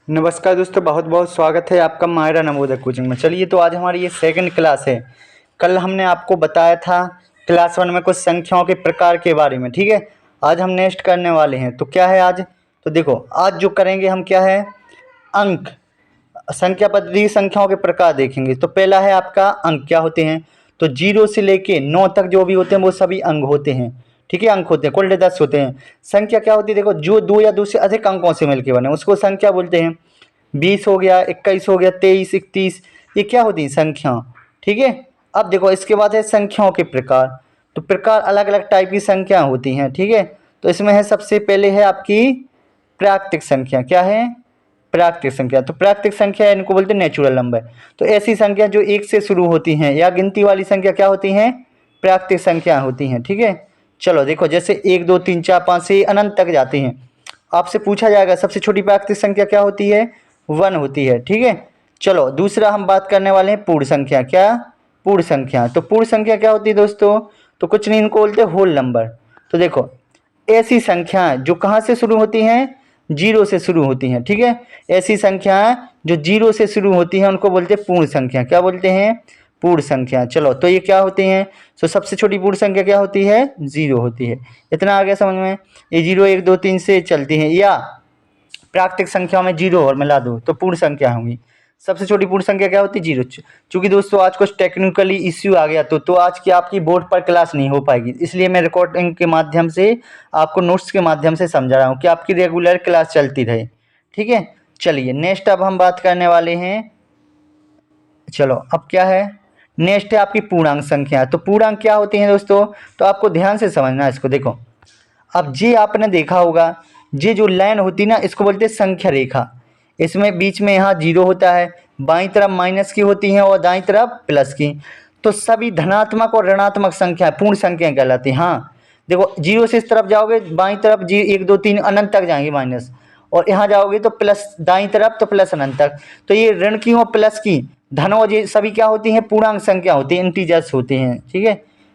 नमस्कार दोस्तों, बहुत बहुत स्वागत है आपका मायरा नवोदय कोचिंग में। चलिए, तो आज हमारी ये सेकंड क्लास है। कल हमने आपको बताया था क्लास 1 में कुछ संख्याओं के प्रकार के बारे में, ठीक है। आज हम नेक्स्ट करने वाले हैं। तो क्या है आज? तो देखो, आज जो करेंगे हम क्या है, अंक संख्या पद्धति संख्याओं के प्रकार देखेंगे। तो पहला है आपका अंक क्या होते हैं। तो 0 से लेके 9 तक जो भी होते हैं वो सभी अंक होते हैं, ठीक है। अंक होते हैं, कुल 10 होते हैं। संख्या क्या होती है, देखो, जो 2 या 2 से अधिक अंकों से मिलकर बने उसको संख्या बोलते हैं। 20 हो गया, 21 हो गया, 23, 31, ये क्या होती है, संख्या, ठीक है। अब देखो, इसके बाद है संख्याओं के प्रकार। तो प्रकार अलग अलग टाइप की संख्या होती हैं, ठीक है। तो इसमें है, सबसे पहले है आपकी प्राकृतिक संख्या। क्या है? प्राकृतिक संख्या। तो प्राकृतिक संख्या इनको बोलते हैं नेचुरल नंबर। तो ऐसी संख्या जो 1 से शुरू होती हैं या गिनती वाली संख्या क्या होती हैं, प्राकृतिक संख्या होती हैं, ठीक है। चलो देखो, जैसे 1 2 3 4 5 से अनंत तक जाती हैं। आपसे पूछा जाएगा सबसे छोटी प्राकृतिक संख्या क्या होती है, 1 होती है, ठीक है। चलो दूसरा हम बात करने वाले हैं पूर्ण संख्या। क्या? पूर्ण संख्या। तो पूर्ण संख्या क्या होती है दोस्तों? तो कुछ नहीं, इनको बोलते हैं होल नंबर। तो देखो, ऐसी संख्याएं जो कहाँ से शुरू होती हैं, 0 से शुरू होती हैं, ठीक है। ऐसी संख्याएं जो 0 से शुरू होती हैं उनको बोलते हैं पूर्ण संख्या। क्या बोलते हैं? पूर्ण संख्या। चलो, तो ये क्या होती हैं? तो सबसे छोटी पूर्ण संख्या क्या होती है, 0 होती है। इतना आ गया समझ में। ये 0 1 2 3 से चलती हैं, या प्राकृतिक संख्या में 0 और मिला दो तो पूर्ण संख्या होंगी। सबसे छोटी पूर्ण संख्या क्या होती है, 0। चूंकि दोस्तों आज कुछ टेक्निकली इश्यू आ गया तो आज की आपकी बोर्ड पर क्लास नहीं हो पाएगी, इसलिए मैं रिकॉर्डिंग के माध्यम से आपको नोट्स के माध्यम से समझा रहा हूँ कि आपकी रेगुलर क्लास चलती रहे, ठीक है। चलिए नेक्स्ट अब हम बात करने वाले हैं। चलो अब क्या है, नेक्स्ट है आपकी पूर्णांक संख्या। तो पूर्णांक क्या होती हैं दोस्तों? तो आपको ध्यान से समझना है इसको। देखो, अब जी आपने देखा होगा, ये जो लाइन होती ना इसको बोलते हैं संख्या रेखा। इसमें बीच में यहाँ 0 होता है, बाईं तरफ माइनस की होती हैं और दाईं तरफ प्लस की। तो सभी धनात्मक और ऋणात्मक संख्या पूर्ण संख्या कहलाती हैं। हाँ देखो, 0 से इस तरफ जाओगे बाईं तरफ जी 1 2 3 अनंत तक जाएंगे माइनस, और यहाँ जाओगे तो प्लस दाईं तरफ तो प्लस अनंत तक। तो ये ऋण की और प्लस की, धन और ये सभी क्या होती हैं, पूर्णांक संख्या होती है, इंटीजर्स होते हैं, ठीक है।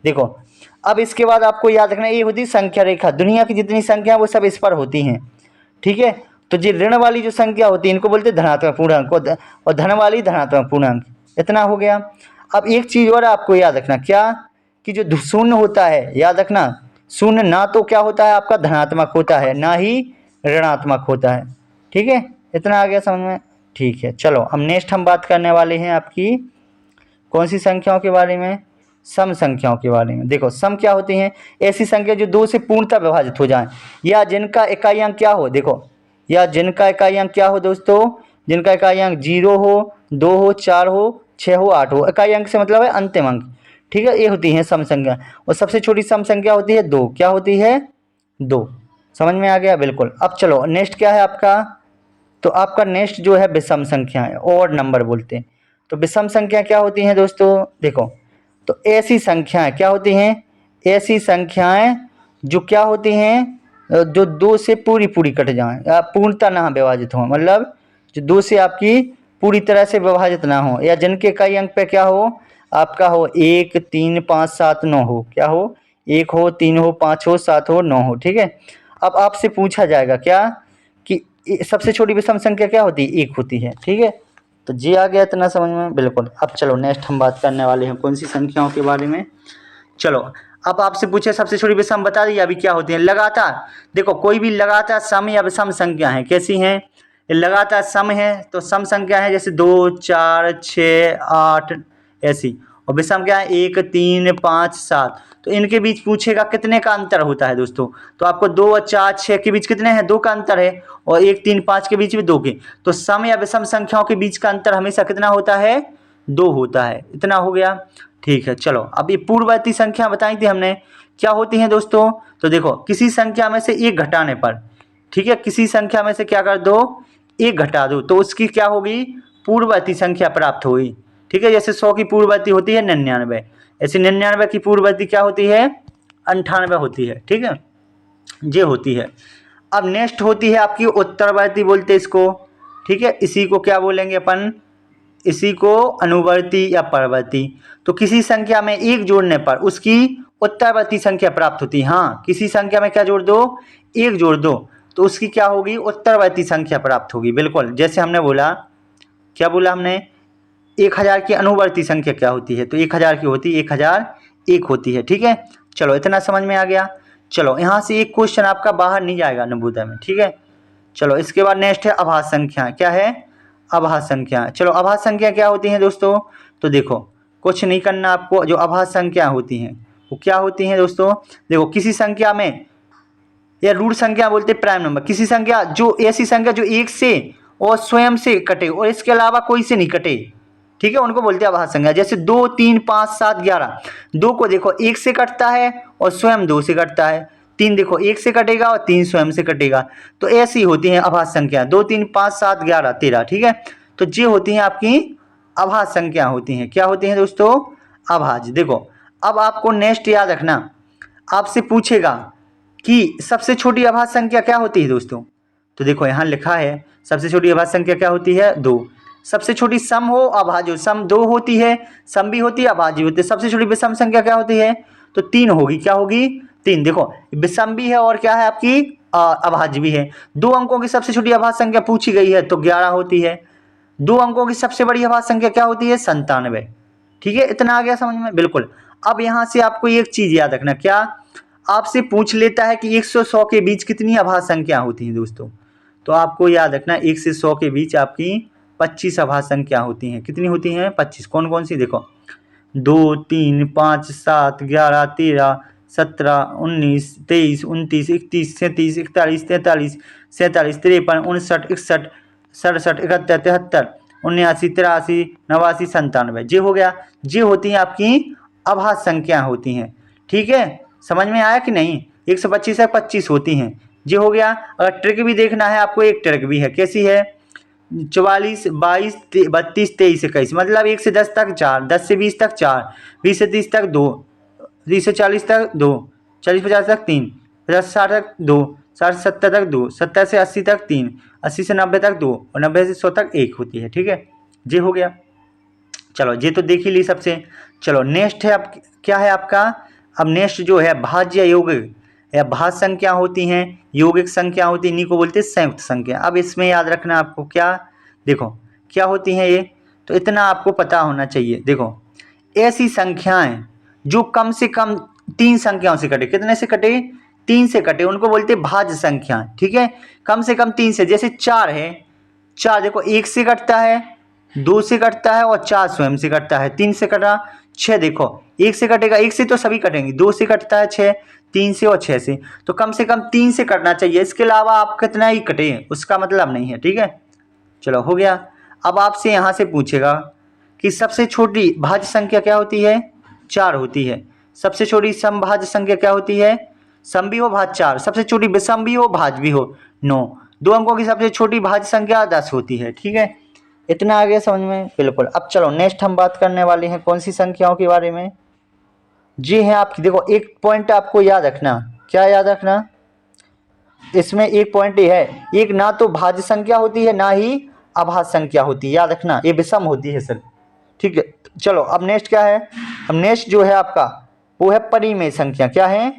देखो, अब इसके बाद आपको याद रखना, ये होती है संख्या रेखा। दुनिया की जितनी संख्या है वो सब इस पर होती हैं, ठीक है। तो जो ऋण वाली जो संख्या होती है इनको बोलते हैं धनात्मक पूर्णांक, और धन वाली धनात्मक पूर्णांक। इतना हो गया। अब एक चीज़ और आपको याद रखना, क्या? कि जो शून्य होता है, याद रखना, शून्य ना तो क्या होता है आपका धनात्मक होता है, ना ही ऋणात्मक होता है, ठीक है। इतना आ गया समझ में? ठीक है। चलो अब नेक्स्ट हम बात करने वाले हैं आपकी कौन सी संख्याओं के बारे में, सम संख्याओं के बारे में। देखो, सम क्या होती हैं? ऐसी संख्या जो 2 से पूर्णतः विभाजित हो जाए, या जिनका इकाई अंक क्या हो, देखो, या जिनका इकाई अंक क्या हो दोस्तों, जिनका इकाई अंक 0 हो, 2 हो, 4 हो, 6 हो, 8 हो। इकाई अंक से मतलब है अंतिम अंक, ठीक है। ये होती है सम संख्या। और सबसे छोटी सम संख्या होती है 2। क्या होती है? 2। समझ में आ गया? बिल्कुल। अब चलो नेक्स्ट क्या है आपका, तो आपका नेक्स्ट जो है विषम संख्या है, और नंबर बोलते हैं। तो विषम संख्या क्या होती हैं दोस्तों? देखो, तो ऐसी संख्याएं क्या होती हैं, ऐसी संख्याएं जो क्या होती हैं, जो 2 से पूरी पूरी कट जाएं या पूर्णतः ना विभाजित हों, मतलब जो 2 से आपकी पूरी तरह से विभाजित ना हो, या जिनके कई अंक पे क्या हो आपका हो 1 3 5 7 9 हो। क्या हो? 1 हो, 3 हो, 5 हो, 7 हो, 9 हो, ठीक है। अब आपसे पूछा जाएगा क्या कि सबसे छोटी विषम संख्या क्या होती है, 1 होती है, ठीक है। तो जी आ गया इतना समझ में? बिल्कुल। अब चलो नेक्स्ट हम बात करने वाले हैं कौन सी संख्याओं के बारे में। चलो, अब आपसे पूछे सबसे छोटी विषम बता दी, अभी क्या होती है, लगातार। देखो, कोई भी लगातार सम या विषम संख्या है, कैसी हैं, ये लगातार सम है तो सम संख्या है, जैसे 2 4 6 8 ऐसी। और विषम क्या है, 1 3 5 7। तो इनके बीच पूछेगा कितने का अंतर होता है दोस्तों, तो आपको 2 और 4 6 के बीच कितने हैं, 2 का अंतर है, और 1 3 5 के बीच में 2 के। तो सम या विषम संख्याओं के बीच का अंतर हमेशा कितना होता है, 2 होता है। इतना हो गया, ठीक है। चलो, अब ये पूर्ववर्ती संख्या बताई थी हमने, क्या होती हैं दोस्तों? तो देखो, किसी संख्या में से एक घटाने पर, ठीक है, किसी संख्या में से क्या कर दो, एक घटा दो, तो उसकी क्या होगी, पूर्ववर्ती संख्या प्राप्त होगी, ठीक है। जैसे 100 की पूर्ववर्ती होती है 99, ऐसे 99 की पूर्ववर्ती क्या होती है, 98 होती है, ठीक है, ये होती है। अब नेक्स्ट होती है आपकी उत्तरवर्ती बोलते इसको, ठीक है। इसी को क्या बोलेंगे अपन, इसी को अनुवर्ती या परवर्ती। तो किसी संख्या में एक जोड़ने पर उसकी उत्तरवर्ती संख्या प्राप्त होती है। हाँ, किसी संख्या में क्या जोड़ दो, एक जोड़ दो, तो उसकी क्या होगी, उत्तरवर्ती संख्या प्राप्त होगी। बिल्कुल, जैसे हमने बोला, क्या बोला हमने, 1000 की अनुवर्ती संख्या क्या होती है, तो 1000 की होती है 1001 होती है। ठीक है, चलो इतना समझ में आ गया। चलो यहाँ से एक क्वेश्चन आपका बाहर नहीं जाएगा नवोदय में। ठीक है, चलो इसके बाद नेक्स्ट है आभाज्य संख्या। क्या है, आभाज्य संख्या। चलो आभाज्य संख्या क्या होती हैं दोस्तों, तो देखो कुछ नहीं करना आपको, जो आभाज्य संख्या होती हैं वो क्या होती हैं दोस्तों, देखो किसी संख्या में, या रूट संख्या बोलते हैं प्राइम नंबर, किसी संख्या जो ऐसी संख्या जो एक से और स्वयं से कटे और इसके अलावा कोई से नहीं कटे, ठीक है, उनको बोलते हैं आभाज्य संख्या। जैसे 2, 3, 5, 7, 11, 2 को देखो एक से कटता है और स्वयं 2 से कटता है, 3 देखो एक से कटेगा और 3 स्वयं से कटेगा। तो ऐसी होती हैं आभाज्य संख्या, 2, 3, 5, 7, 11, 13। ठीक है, तो ये होती हैं आपकी आभाज्य संख्या होती हैं। क्या होती हैं दोस्तों, अभाज्य। देखो अब आपको नेक्स्ट याद रखना, आपसे पूछेगा कि सबसे छोटी अभाज्य संख्या क्या होती है दोस्तों, तो देखो यहाँ लिखा है सबसे छोटी अभाज्य संख्या क्या होती है, 2। सबसे छोटी सम हो अभाज्य हो, सम 2 होती है, सम भी होती है अभाज्य भी होती है। सबसे छोटी विषम संख्या क्या होती है, तो 3 होगी। क्या होगी, 3। देखो विषम भी है और क्या है आपकी अभाज्य भी है। 2 अंकों की सबसे छोटी अभाज्य संख्या पूछी गई है तो 11 होती है। 2 अंकों की सबसे बड़ी अभाज्य संख्या क्या होती है, 97। ठीक है, इतना आ गया समझ में। बिल्कुल, अब यहाँ से आपको एक चीज याद रखना, क्या आपसे पूछ लेता है कि 1 से 100 के बीच कितनी अभाज्य संख्या होती है दोस्तों, तो आपको याद रखना 1 से 100 के बीच आपकी 25 अभाज्य संख्या होती हैं। कितनी होती हैं, 25। कौन कौन सी, देखो 2, 3, 5, 7, 11, 13, 17, 19, 23, 29, 31, 37, 41, 43, 47, 53, 59, 61, 67, 71, 73, 79, 83, 89, 97, ये हो गया। ये होती हैं आपकी अभाज्य संख्या होती हैं। ठीक है, समझ में आया कि नहीं, 125 से 25 होती हैं, ये हो गया। अगर ट्रिक भी देखना है आपको, एक ट्रिक भी है, कैसी है, 44, 22, 32, 23, 21, मतलब 1 से 10 तक 4, 10 से 20 तक 4, 20 से 30 तक 2, 30 से 40 तक 2, 40 50 तक 3, 50 से 60 तक 2, 60 से 70 तक 2, 70 से 80 तक 3, 80 से 90 तक 2 और 90 से 100 तक 1 होती है। ठीक है, ये हो गया। चलो ये तो देख ही ली सबसे। चलो नेक्स्ट है, अब क्या है आपका, अब नेक्स्ट जो है भाज्य यौगिक या भाज्य संख्या होती हैं, यौगिक संख्या होती है, इन्हीं को बोलते हैं संयुक्त संख्या। अब इसमें याद रखना आपको, क्या देखो क्या होती हैं ये, तो इतना आपको पता होना चाहिए। देखो ऐसी संख्याएं जो कम से कम 3 संख्याओं से कटे, कितने से कटे, 3 से कटे, उनको बोलते हैं भाज्य संख्या। ठीक है, कम से कम 3 से, जैसे 4 है, 4 देखो 1 से कटता है, 2 से कटता है और 4 स्वयं से कटता है, 3 से कटा। 6 देखो 1 से कटेगा, 1 से तो सभी कटेंगे, 2 से कटता है 6, 3 से और 6 से, तो कम से कम 3 से कटना चाहिए, इसके अलावा आप कितना ही कटे उसका मतलब नहीं है। ठीक है, चलो हो गया। अब आपसे यहाँ से पूछेगा कि सबसे छोटी भाज्य संख्या क्या होती है, 4 होती है। सबसे छोटी समभाज्य संख्या क्या होती है, सम भी हो भाज्य 4, सबसे छोटी विषम भी हो भाज्य भी हो 9। 2 अंकों की सबसे छोटी भाज्य संख्या 10 होती है। ठीक है, इतना आ गया समझ में। बिल्कुल, अब चलो नेक्स्ट हम बात करने वाले हैं कौन सी संख्याओं के बारे में, जी है आपकी, देखो एक पॉइंट आपको याद रखना, क्या याद रखना, इसमें एक पॉइंट ये है, एक ना तो भाज्य संख्या होती है ना ही अभाज्य संख्या होती है, याद रखना ये विषम होती है सर। ठीक है, चलो अब नेक्स्ट क्या है, अब नेक्स्ट जो है आपका वो है परिमेय संख्या। क्या है,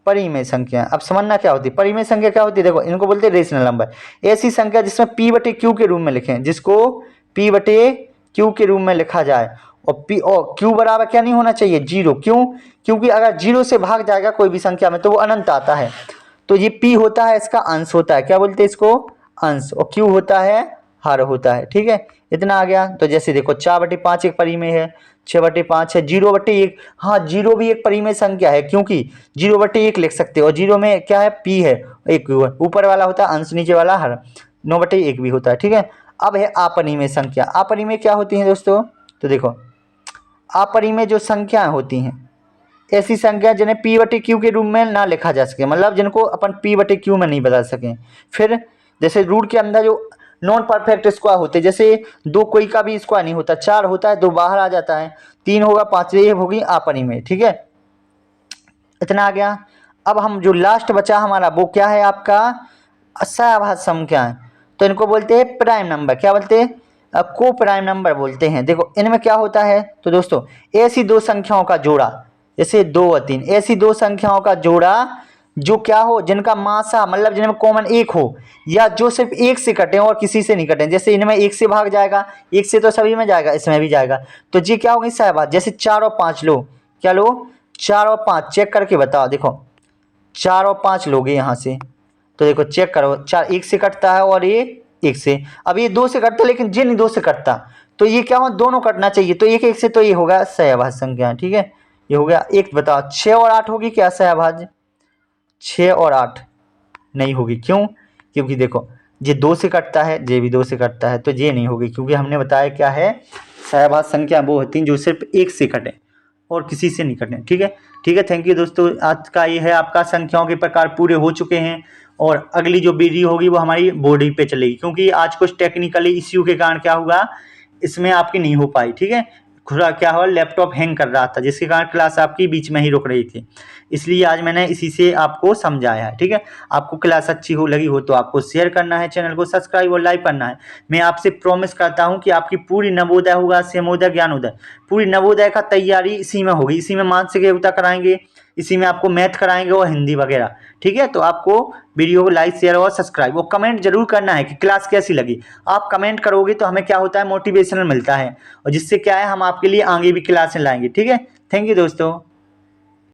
परिमेय संख्या। अब समझना क्या होती है परिमेय संख्या, क्या होती है, देखो इनको बोलते हैं रेशनल नंबर। ऐसी संख्या जिसमें p/q के रूप में लिखें, जिसको p/q के रूप में लिखा जाए, और p और q बराबर क्या नहीं होना चाहिए, 0। क्यों, क्योंकि अगर 0 से भाग जाएगा कोई भी संख्या में तो वो अनंत आता है। तो ये p होता है इसका अंश होता है, क्या बोलते हैं इसको, अंश, और q होता है हर होता है। ठीक है, इतना आ गया। तो जैसे देखो 4/5 एक परिमेय है, 6/5 है, 0/1, हाँ 0 भी एक परिमेय संख्या है, क्योंकि 0/1 लिख सकते हो, और 0 में क्या है, p है, एक ऊपर वाला होता है अंश, नीचे वाला हर, 9/1 भी होता है। ठीक है, अब है अपरिमेय संख्या। अपरिमेय क्या होती है दोस्तों, तो देखो अपरिमेय जो संख्याएं होती हैं, ऐसी संख्या जिन्हें p/q के रूप में ना लिखा जा सके, मतलब जिनको अपन p/q में नहीं बदल सकें। फिर जैसे रूट के अंदर जो नॉन परफेक्ट स्क्वायर होते हैं, जैसे 2 कोई का भी स्क्वायर नहीं होता, 4 होता है 2 बाहर आ जाता है, 3 होगा 5, ये होगी अपरिमेय। ठीक है, इतना आ गया। अब हम जो लास्ट बचा हमारा वो क्या है आपका, असहभाज्य संख्या है, तो इनको बोलते हैं प्राइम नंबर। क्या बोलते हैं, को प्राइम नंबर बोलते हैं। देखो इनमें क्या होता है, तो दोस्तों ऐसी 2 संख्याओं का जोड़ा, जैसे 2 और 3, ऐसी 2 संख्याओं का जोड़ा जो क्या हो, जिनका मासा मतलब जिनमें कॉमन एक हो, या जो सिर्फ एक से कटे और किसी से नहीं कटे। जैसे इनमें एक से भाग जाएगा, एक से तो सभी में जाएगा, इसमें भी जाएगा। तो ये क्या होगी सहभाज्य। जैसे 4 और 5 लो, क्या लो 4 और 5, चेक करके बताओ। देखो 4 और 5 लोगे यहाँ से, तो देखो चेक करो, 4 एक से कटता है और ये एक से। अब ये 2 से कटता है, लेकिन ये नहीं 2 से कटता, तो ये क्या हो, दोनों कटना चाहिए। तो एक एक से, तो ये होगा सहभाज्य संख्या। ठीक है, ये हो गया। एक बताओ 6 और 8 होगी क्या सहभाज्य। 6 और 8 नहीं होगी, क्यों? क्योंकि देखो ये 2 से कटता है, ये भी 2 से कटता है, तो ये नहीं होगी, क्योंकि हमने बताया क्या है, सहभाज्य संख्या वो होती है जो सिर्फ एक से कटे और किसी से नहीं कटे। ठीक है, ठीक है, थैंक यू दोस्तों। आज का ये है आपका संख्याओं के प्रकार पूरे हो चुके हैं, और अगली जो वीडियो होगी वो हमारी बोर्ड ही पे चलेगी, क्योंकि आज कुछ टेक्निकली इश्यू के कारण क्या हुआ, इसमें आपकी नहीं हो पाई। ठीक है, थोड़ा क्या हुआ, लैपटॉप हैंग कर रहा था, जिसके कारण क्लास आपकी बीच में ही रुक रही थी, इसलिए आज मैंने इसी से आपको समझाया है। ठीक है, आपको क्लास अच्छी हो लगी हो तो आपको शेयर करना है, चैनल को सब्सक्राइब और लाइक करना है। मैं आपसे प्रॉमिस करता हूं कि आपकी पूरी नवोदय होगा, सेमोदय, ज्ञानोदय, पूरी नवोदय का तैयारी इसी में होगी। इसी में मानसिक योग्यता कराएंगे, इसी में आपको मैथ कराएंगे और हिंदी वगैरह। ठीक है, तो आपको वीडियो को लाइक, शेयर और सब्सक्राइब और कमेंट जरूर करना है कि क्लास कैसी लगी। आप कमेंट करोगे तो हमें क्या होता है, मोटिवेशनल मिलता है, और जिससे क्या है, हम आपके लिए आगे भी क्लासें लाएंगे। ठीक है, थैंक यू दोस्तों।